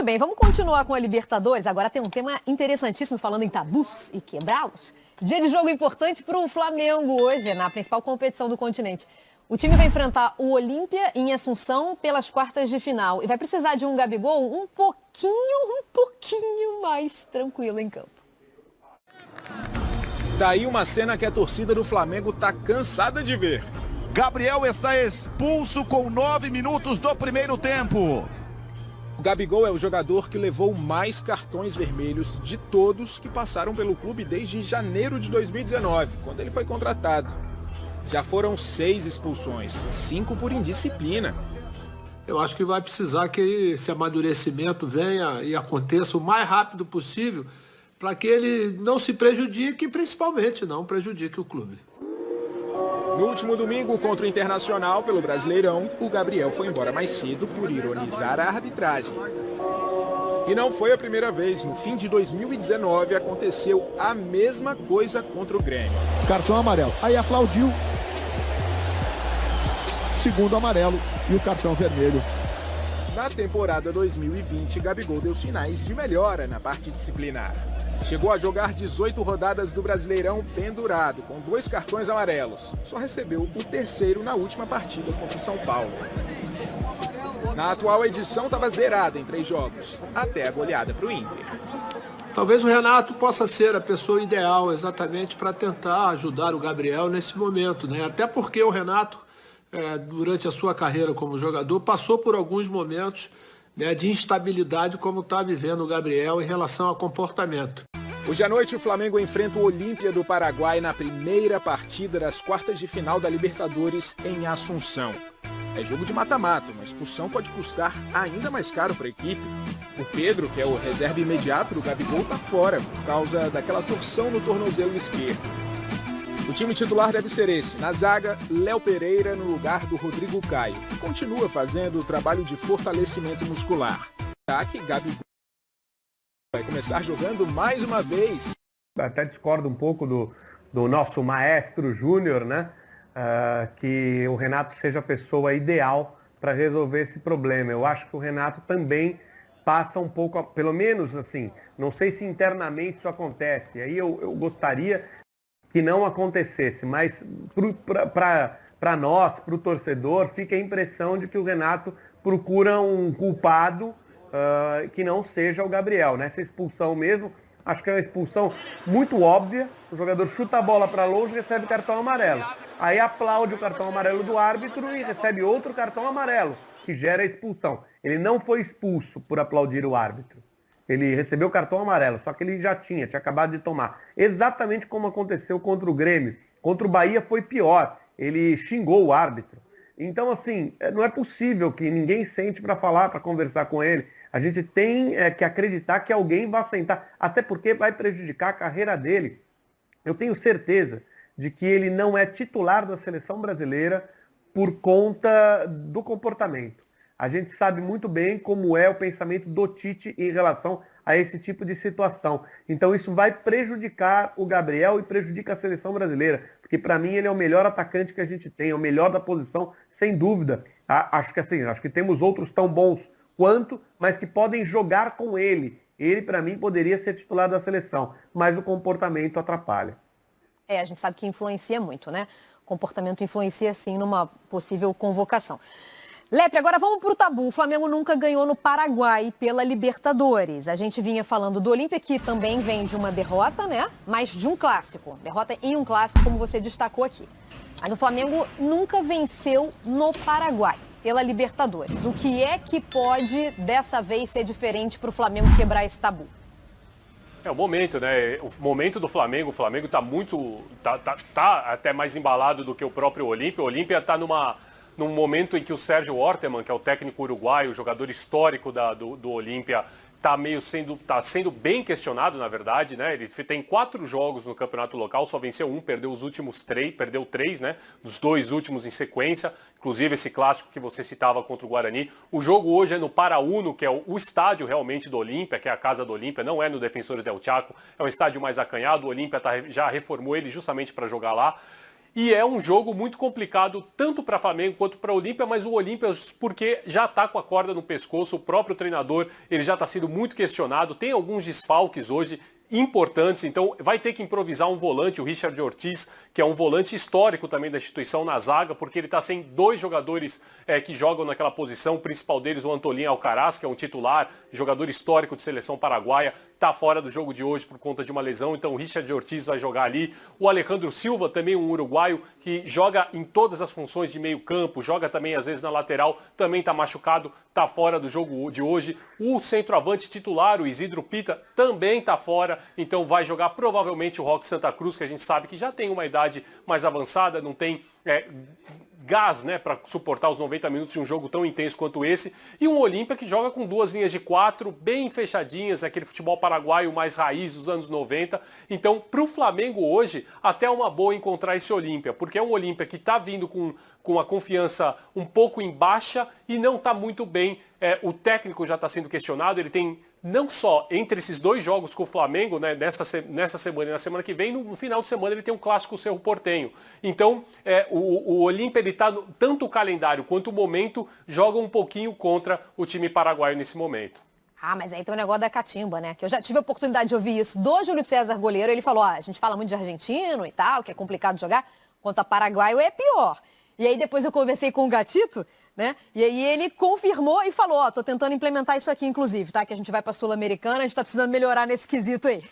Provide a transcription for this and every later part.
Muito bem, vamos continuar com a Libertadores. Agora tem um tema interessantíssimo falando em tabus e quebrá-los. Dia de jogo importante para o Flamengo hoje, na principal competição do continente. O time vai enfrentar o Olímpia em Assunção pelas quartas de final e vai precisar de um Gabigol um pouquinho mais tranquilo em campo. Daí uma cena que a torcida do Flamengo tá cansada de ver. Gabriel está expulso com 9 minutos do primeiro tempo. O Gabigol é o jogador que levou mais cartões vermelhos de todos que passaram pelo clube desde janeiro de 2019, quando ele foi contratado. Já foram 6 expulsões, 5 por indisciplina. Eu acho que vai precisar que esse amadurecimento venha e aconteça o mais rápido possível para que ele não se prejudique e principalmente não prejudique o clube. No último domingo, contra o Internacional pelo Brasileirão, o Gabriel foi embora mais cedo por ironizar a arbitragem. E não foi a primeira vez. No fim de 2019, aconteceu a mesma coisa contra o Grêmio. Cartão amarelo. Aí aplaudiu. Segundo amarelo e o cartão vermelho. Na temporada 2020, Gabigol deu sinais de melhora na parte disciplinar. Chegou a jogar 18 rodadas do Brasileirão pendurado, com 2 cartões amarelos. Só recebeu o terceiro na última partida contra o São Paulo. Na atual edição, estava zerado em 3 jogos, até a goleada para o Inter. Talvez o Renato possa ser a pessoa ideal exatamente para tentar ajudar o Gabriel nesse momento, né? Até porque o Renato, durante a sua carreira como jogador, passou por alguns momentos, né, de instabilidade como está vivendo o Gabriel em relação ao comportamento. Hoje à noite, o Flamengo enfrenta o Olímpia do Paraguai na primeira partida das quartas de final da Libertadores em Assunção. É jogo de mata-mata, uma expulsão pode custar ainda mais caro para a equipe. O Pedro, que é o reserva imediato do Gabigol, está fora por causa daquela torção no tornozelo esquerdo. O time titular deve ser esse. Na zaga, Léo Pereira no lugar do Rodrigo Caio, que continua fazendo o trabalho de fortalecimento muscular. Ataque, Gabigol vai começar jogando mais uma vez. Até discordo um pouco do nosso maestro Júnior, né? Que o Renato seja a pessoa ideal para resolver esse problema. Eu acho que o Renato também passa um pouco, pelo menos assim, não sei se internamente isso acontece. Aí eu gostaria que não acontecesse, mas para nós, para o torcedor, fica a impressão de que o Renato procura um culpado que não seja o Gabriel. Nessa expulsão mesmo, acho que é uma expulsão muito óbvia. O jogador chuta a bola para longe e recebe cartão amarelo. Aí aplaude o cartão amarelo do árbitro e recebe outro cartão amarelo, que gera a expulsão. Ele não foi expulso por aplaudir o árbitro. Ele recebeu o cartão amarelo, só que ele já tinha acabado de tomar. Exatamente como aconteceu contra o Grêmio. Contra o Bahia foi pior. Ele xingou o árbitro. Então, assim, não é possível que ninguém sente para falar, para conversar com ele. A gente tem que acreditar que alguém vai sentar, até porque vai prejudicar a carreira dele. Eu tenho certeza de que ele não é titular da seleção brasileira por conta do comportamento. A gente sabe muito bem como é o pensamento do Tite em relação a esse tipo de situação. Então isso vai prejudicar o Gabriel e prejudica a seleção brasileira, porque para mim ele é o melhor atacante que a gente tem, é o melhor da posição, sem dúvida. Acho que temos outros tão bons quanto, mas que podem jogar com ele. Ele, para mim, poderia ser titular da seleção, mas o comportamento atrapalha. A gente sabe que influencia muito, né? O comportamento influencia, sim, numa possível convocação. Lepre, agora vamos para o tabu. O Flamengo nunca ganhou no Paraguai pela Libertadores. A gente vinha falando do Olímpia, que também vem de uma derrota, né? Mas de um clássico. Derrota em um clássico, como você destacou aqui. Mas o Flamengo nunca venceu no Paraguai pela Libertadores. O que é que pode, dessa vez, ser diferente para o Flamengo quebrar esse tabu? É o momento, né? O momento do Flamengo. O Flamengo está tá até mais embalado do que o próprio Olímpia. O Olímpia está num momento em que o Sérgio Ortemann, que é o técnico uruguaio, o jogador histórico do Olímpia, está sendo bem questionado, na verdade, né? Ele tem 4 jogos no campeonato local, só venceu 1, perdeu os últimos 3, perdeu 3, né? Dos 2 últimos em sequência, inclusive esse clássico que você citava contra o Guarani. O jogo hoje é no Paraúno, que é o estádio realmente do Olímpia, que é a casa do Olímpia, não é no Defensores del Chaco, é um estádio mais acanhado, o Olímpia já reformou ele justamente para jogar lá. E é um jogo muito complicado, tanto para Flamengo quanto para o Olímpia, mas o Olímpia, porque já está com a corda no pescoço, o próprio treinador, ele já está sendo muito questionado, tem alguns desfalques hoje importantes, então vai ter que improvisar um volante, o Richard Ortiz, que é um volante histórico também da instituição na zaga, porque ele está sem 2 jogadores que jogam naquela posição, o principal deles o Antolín Alcaraz, que é um titular, jogador histórico de seleção paraguaia, está fora do jogo de hoje por conta de uma lesão, então o Richard Ortiz vai jogar ali, o Alejandro Silva, também um uruguaio, que joga em todas as funções de meio campo, joga também às vezes na lateral, também está machucado, está fora do jogo de hoje, o centroavante titular, o Isidro Pita, também está fora, então vai jogar provavelmente o Roque Santa Cruz, que a gente sabe que já tem uma idade mais avançada, não tem gás, né, para suportar os 90 minutos de um jogo tão intenso quanto esse, e um Olímpia que joga com 2 linhas de 4, bem fechadinhas, aquele futebol paraguaio mais raiz dos anos 90, então para o Flamengo hoje, até é uma boa encontrar esse Olímpia, porque é um Olímpia que está vindo com a confiança um pouco em baixa e não está muito bem, o técnico já está sendo questionado, ele tem não só entre esses 2 jogos com o Flamengo, né, nessa semana e na semana que vem, no final de semana ele tem um clássico Cerro Porteño. Então, o Olímpia, ele tá, tanto o calendário quanto o momento, joga um pouquinho contra o time paraguaio nesse momento. Ah, mas aí tem o negócio da catimba, né? Que eu já tive a oportunidade de ouvir isso do Júlio César Goleiro. Ele falou, a gente fala muito de argentino e tal, que é complicado jogar, contra paraguaio é pior. E aí depois eu conversei com o Gatito, né? E aí ele confirmou e falou, tô tentando implementar isso aqui, inclusive, tá? Que a gente vai pra Sul-Americana, a gente tá precisando melhorar nesse quesito aí.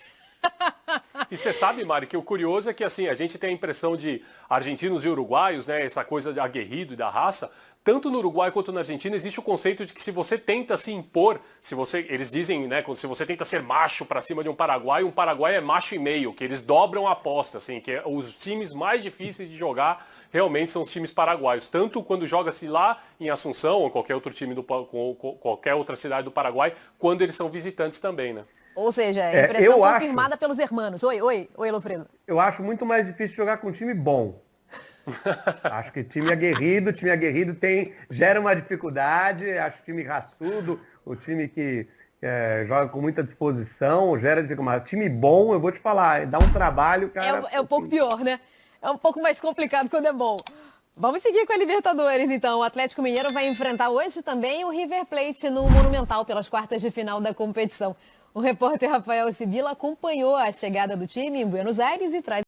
E você sabe, Mari, que o curioso é que assim, a gente tem a impressão de argentinos e uruguaios, né? Essa coisa de aguerrido e da raça. Tanto no Uruguai quanto na Argentina existe o conceito de que se você tenta se impor, eles dizem, né, se você tenta ser macho para cima de um paraguaio é macho e meio, que eles dobram a aposta, assim, que os times mais difíceis de jogar realmente são os times paraguaios, tanto quando joga-se lá em Assunção ou qualquer outro time qualquer outra cidade do Paraguai, quando eles são visitantes também, né? Ou seja, impressão confirmada pelos hermanos. Oi, Lofredo. Eu acho muito mais difícil jogar com um time bom. Acho que time aguerrido gera uma dificuldade, acho time raçudo, o time que joga com muita disposição, gera dificuldade. Time bom, eu vou te falar, dá um trabalho, cara. É um pouco pior, né? É um pouco mais complicado quando é bom. Vamos seguir com a Libertadores, então. O Atlético Mineiro vai enfrentar hoje também o River Plate no Monumental pelas quartas de final da competição. O repórter Rafael Sibila acompanhou a chegada do time em Buenos Aires e traz